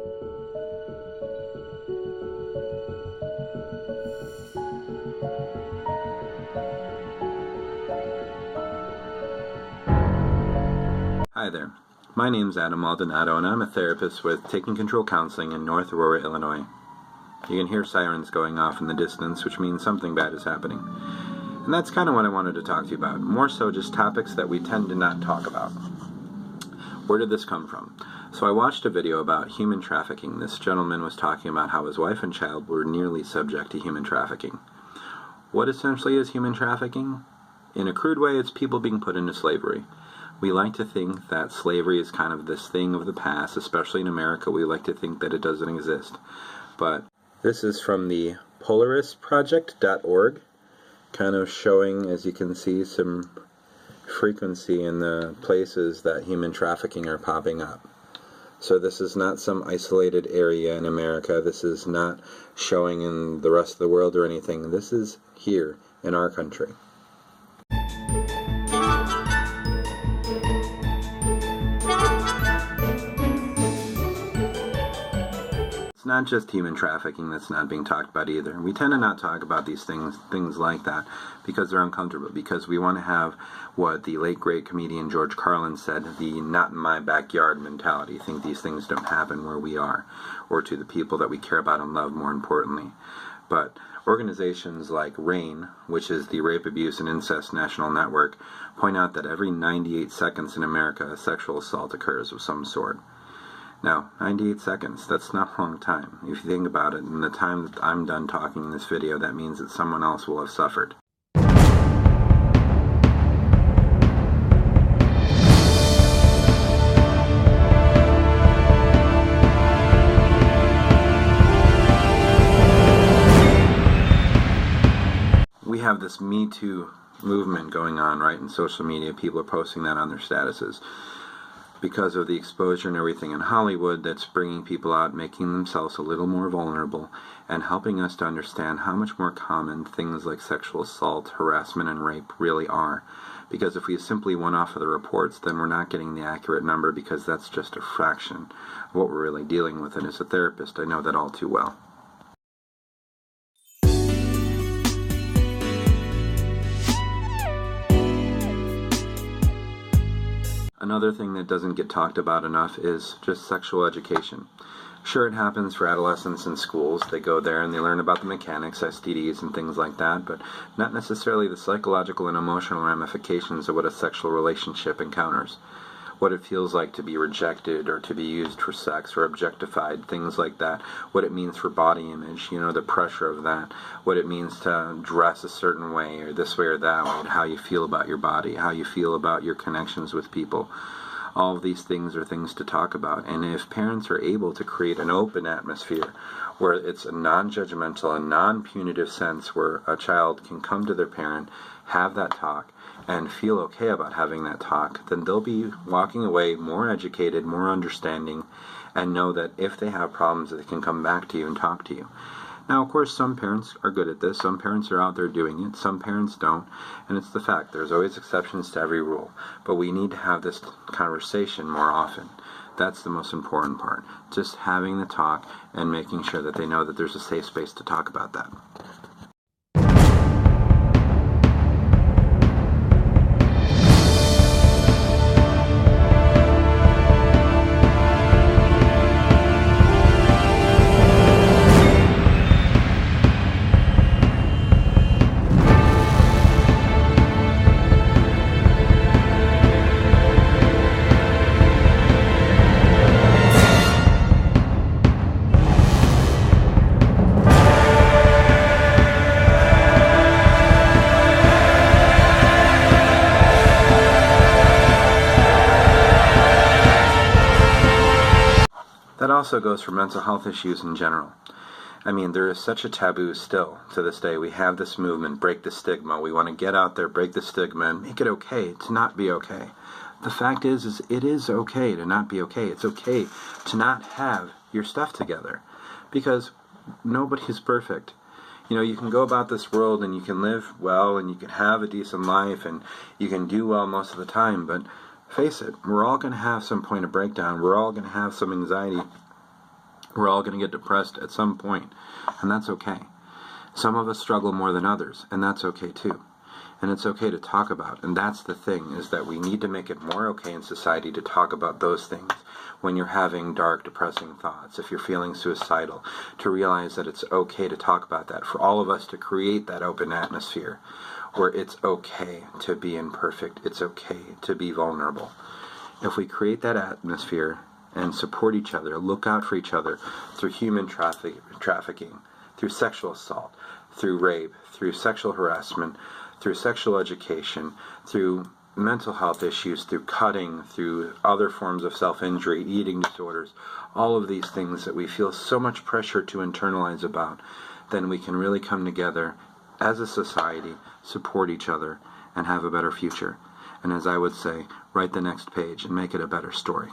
Hi there. My name's Maldonado, and I'm a therapist with Taking Control Counseling in North Aurora, Illinois. You can hear sirens going off in the distance, which means something bad is happening. And that's kind of what I wanted to talk to you about, more so just topics that we tend to not talk about. Where did this come from? So I watched a video about human trafficking. This gentleman was talking about how his wife and child were nearly subject to human trafficking. What essentially is human trafficking? In a crude way, it's people being put into slavery. We like to think that slavery is kind of this thing of the past, especially in America. We like to think that it doesn't exist. But this is from the polarisproject.org, kind of showing, as you can see, some frequency in the places that human trafficking are popping up. So this is not some isolated area in America. This is not showing in the rest of the world or anything. This is here in our country. It's not just human trafficking that's not being talked about either. We tend to not talk about these things like that because they're uncomfortable, because we want to have what the late great comedian George Carlin said, the not in my backyard mentality. Think these things don't happen where we are, or to the people that we care about and love, more importantly. But organizations like RAINN, which is the Rape, Abuse, and Incest National Network, point out that every 98 seconds in America a sexual assault occurs of some sort. Now, 98 seconds, that's not a long time. If you think about it, in the time that I'm done talking in this video, that means that someone else will have suffered. We have this Me Too movement going on, right, in social media. People are posting that on their statuses. Because of the exposure and everything in Hollywood, that's bringing people out, making themselves a little more vulnerable, and helping us to understand how much more common things like sexual assault, harassment, and rape really are. Because if we simply went off of the reports, then we're not getting the accurate number, because that's just a fraction of what we're really dealing with. And as a therapist, I know that all too well. Another thing that doesn't get talked about enough is just sexual education. Sure, it happens for adolescents in schools. They go there and they learn about the mechanics, STDs, and things like that, but not necessarily the psychological and emotional ramifications of what a sexual relationship encounters. What it feels like to be rejected or to be used for sex or objectified, things like that. What it means for body image, the pressure of that. What it means to dress a certain way or this way or that way, and how you feel about your body, how you feel about your connections with people. All of these things are things to talk about. And if parents are able to create an open atmosphere where it's a non-judgmental and non-punitive sense where a child can come to their parent, have that talk, and feel okay about having that talk, then they'll be walking away more educated, more understanding, and know that if they have problems, they can come back to you and talk to you. Now, of course, some parents are good at this. Some parents are out there doing it. Some parents don't. And it's the fact. There's always exceptions to every rule. But we need to have this conversation more often. That's the most important part. Just having the talk and making sure that they know that there's a safe space to talk about that. That also goes for mental health issues in general. I mean, there is such a taboo still to this day. We have this movement, break the stigma. We want to get out there, break the stigma, and make it okay to not be okay. The fact is it is okay to not be okay. It's okay to not have your stuff together, because nobody is perfect. You can go about this world and you can live well and you can have a decent life and you can do well most of the time, but face it, we're all going to have some point of breakdown. We're all going to have some anxiety. We're all going to get depressed at some point, and that's okay. Some of us struggle more than others, and that's okay too. And it's okay to talk about. And that's the thing, is that we need to make it more okay in society to talk about those things. When you're having dark, depressing thoughts, if you're feeling suicidal, to realize that it's okay to talk about that. For all of us to create that open atmosphere where it's okay to be imperfect. It's okay to be vulnerable. If we create that atmosphere and support each other, look out for each other through human trafficking, through sexual assault, through rape, through sexual harassment, through sexual education, through mental health issues, through cutting, through other forms of self-injury, eating disorders, all of these things that we feel so much pressure to internalize about, then we can really come together as a society, support each other, and have a better future. And as I would say, write the next page and make it a better story.